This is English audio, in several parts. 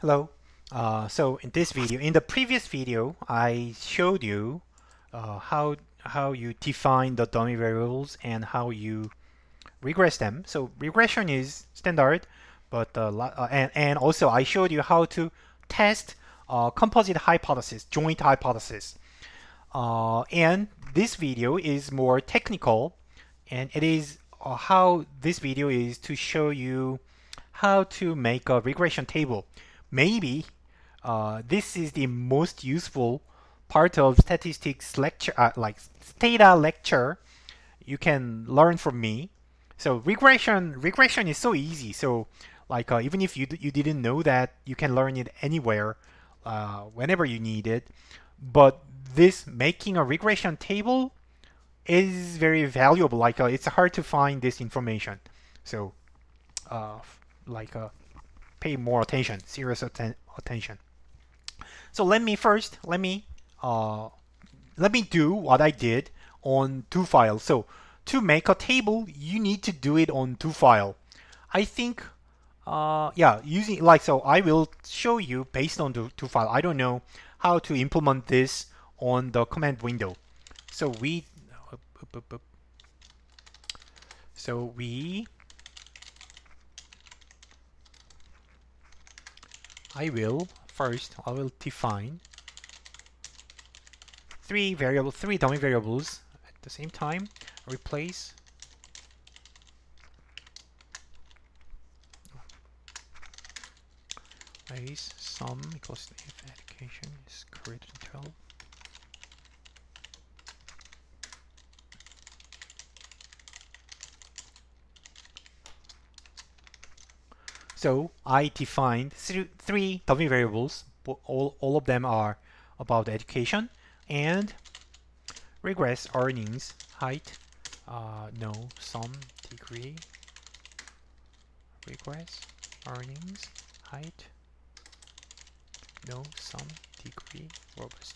Hello. So in this video, in the previous video, I showed you how you define the dummy variables and how you regress them. So regression is standard, but and also I showed you how to test composite hypothesis, joint hypothesis. And this video is more technical, and it is how this video is to show you how to make a regression table. Maybe this is the most useful part of statistics lecture, like data lecture. You can learn from me. So regression is so easy. So like even if you didn't know that, you can learn it anywhere, whenever you need it. But this making a regression table is very valuable. Like it's hard to find this information. So uh, like pay more attention, serious attention. So let me do what I did on two files. So to make a table, you need to do it on two file. I think yeah, using like so I will show you based on the two file. I don't know how to implement this on the command window. So we I will define three dummy variables at the same time. Replace sum equals if education is greater than 12. So I defined three dummy variables. All of them are about education, and regress earnings, height, no, sum, degree, regress earnings, height, no, sum, degree, robust.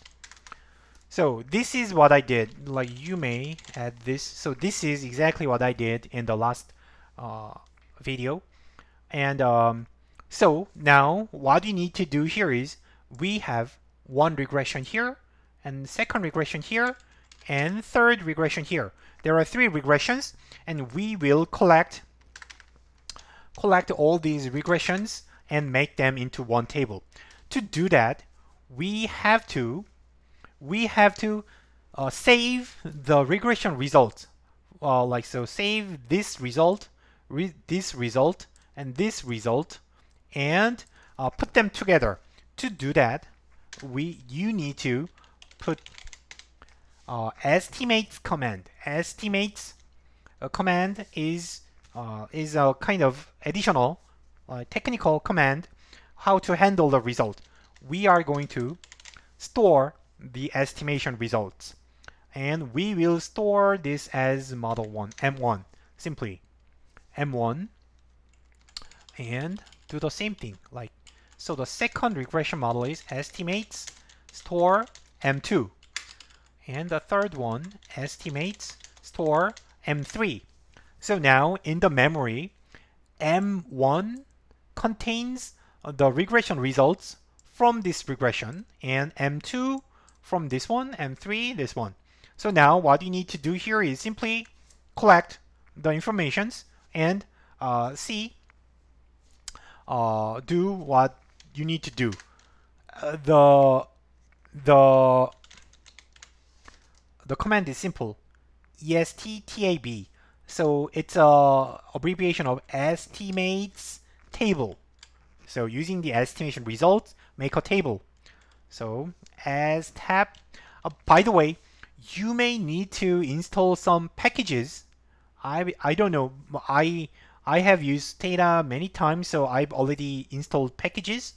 So this is what I did. Like you may add this. So this is exactly what I did in the last video. And so now what you need to do here is we have one regression here, and second regression here, and third regression here. There are three regressions, and we will collect all these regressions and make them into one table. To do that, we have to save the regression results. Like so, save this result, this result, and this result, and put them together. To do that, you need to put estimates command. Estimates command is a kind of additional technical command how to handle the result. We are going to store the estimation results, and we will store this as model 1 M1, simply M1, and do the same thing. Like so, the second regression model is estimates store M2, and the third one estimates store M3. So now in the memory, M1 contains the regression results from this regression, and M2 from this one, M3 this one. So now what you need to do here is simply collect the informations and do what you need to do. The command is simple, ESTTAB. So it's a abbreviation of estimates table. So using the estimation results, make a table. So as tab. By the way, you may need to install some packages. I don't know. I have used Stata many times, so I've already installed packages.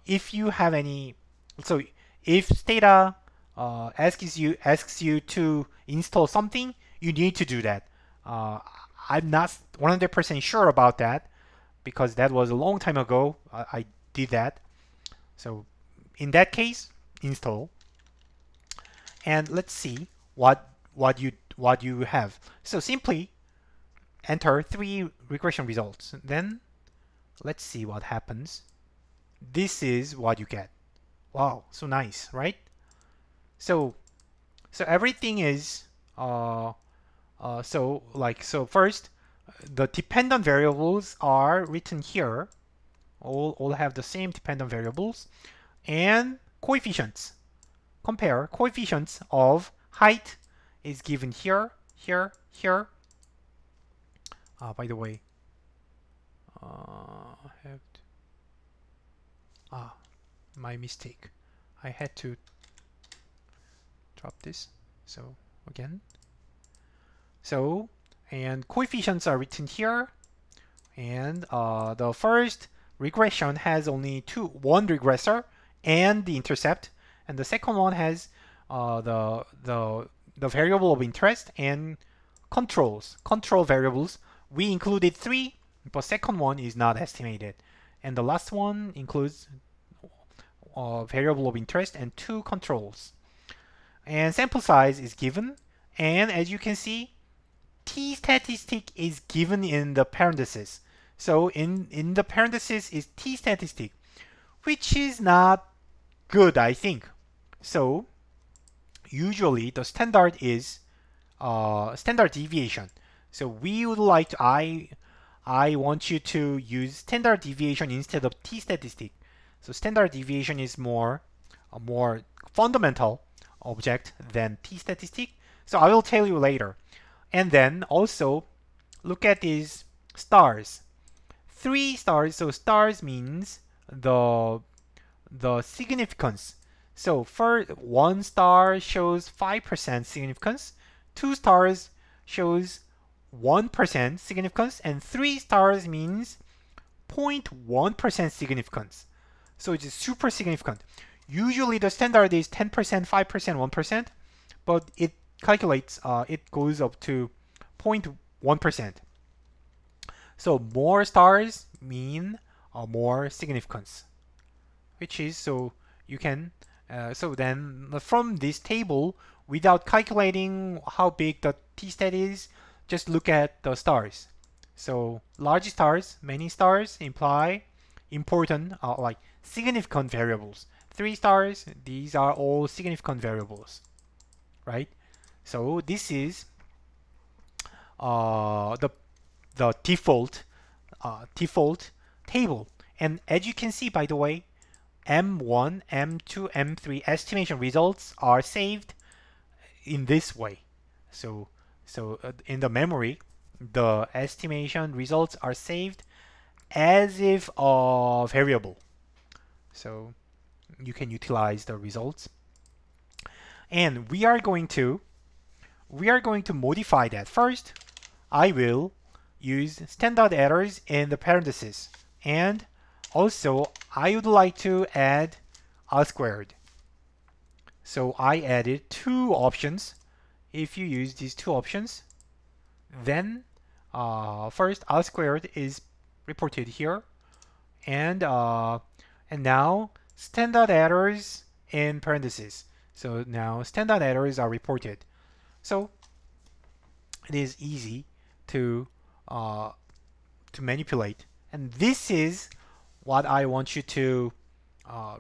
If you have any, so if Stata asks you to install something, you need to do that. I'm not 100% sure about that because that was a long time ago. I did that. So in that case, install. And let's see what you have. So simply enter three regression results. Then let's see what happens. this is what you get. Wow, so nice, right? So everything is so first the dependent variables are written here. All have the same dependent variables, and coefficients. Compare coefficients of height is given here, here, here. By the way, my mistake. I had to drop this. So again. So, and coefficients are written here. And the first regression has only one regressor and the intercept. And the second one has the variable of interest and control variables. We included 3, but second one is not estimated. And the last one includes variable of interest and 2 controls. And sample size is given. And as you can see, t statistic is given in the parentheses. So in the parentheses is t statistic, which is not good, I think. So usually the standard is standard deviation. So we would like to, I want you to use standard deviation instead of t statistic. So standard deviation is a more fundamental object than t statistic. So I will tell you later. And then also look at these stars. 3 stars. So stars means the significance. So for 1 star shows 5% significance, 2 stars shows 1% significance, and 3 stars means 0.1% significance. So it is super significant. Usually the standard is 10%, 5%, 1%, but it calculates, it goes up to 0.1%. So more stars mean more significance, which is, so you can, so then from this table, without calculating how big the t-stat is, just look at the stars. So large stars, many stars imply important, like significant variables. 3 stars, these are all significant variables, right? So this is the default table. And as you can see, by the way, M1, M2, M3 estimation results are saved in this way. So in the memory, the estimation results are saved as if a variable. So you can utilize the results. And we are going to modify that. First, I will use standard errors in the parentheses. And also, I would like to add R squared. So I added 2 options. If you use these 2 options, then first R squared is reported here, and now standard errors in parentheses. So now standard errors are reported. So it is easy to manipulate, and this is what I want you to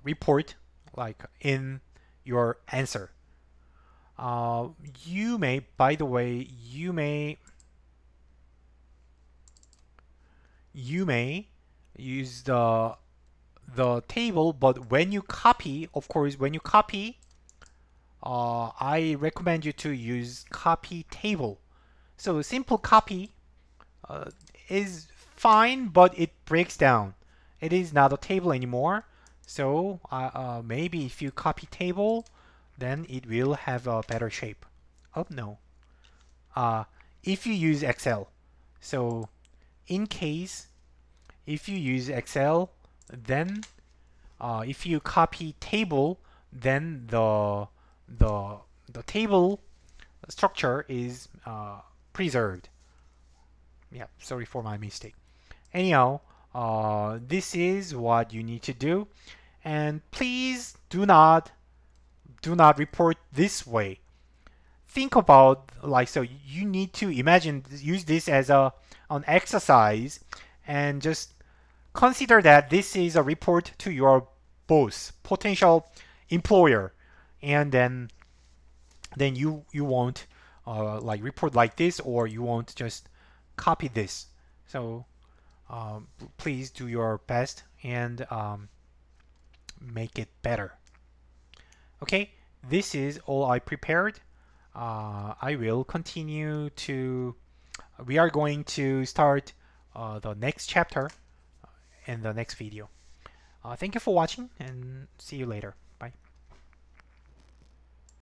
report, like in your answer. You may, by the way, you may use the table, but when you copy, of course, when you copy, I recommend you to use copy table. So simple copy is fine, but it breaks down. It is not a table anymore. So maybe if you copy table, then it will have a better shape. Oh no. If you use Excel, so in case if you use Excel, then if you copy table, then the table structure is preserved. Yeah, sorry for my mistake. Anyhow, this is what you need to do, and please do not report this way. Think about, like, so you need to imagine, use this as an exercise, and just consider that this is a report to your boss, potential employer, and then you won't like report like this, or you won't just copy this. So please do your best and make it better. Okay, this is all I prepared. I will continue to. We are going to start the next chapter in the next video. Thank you for watching and see you later.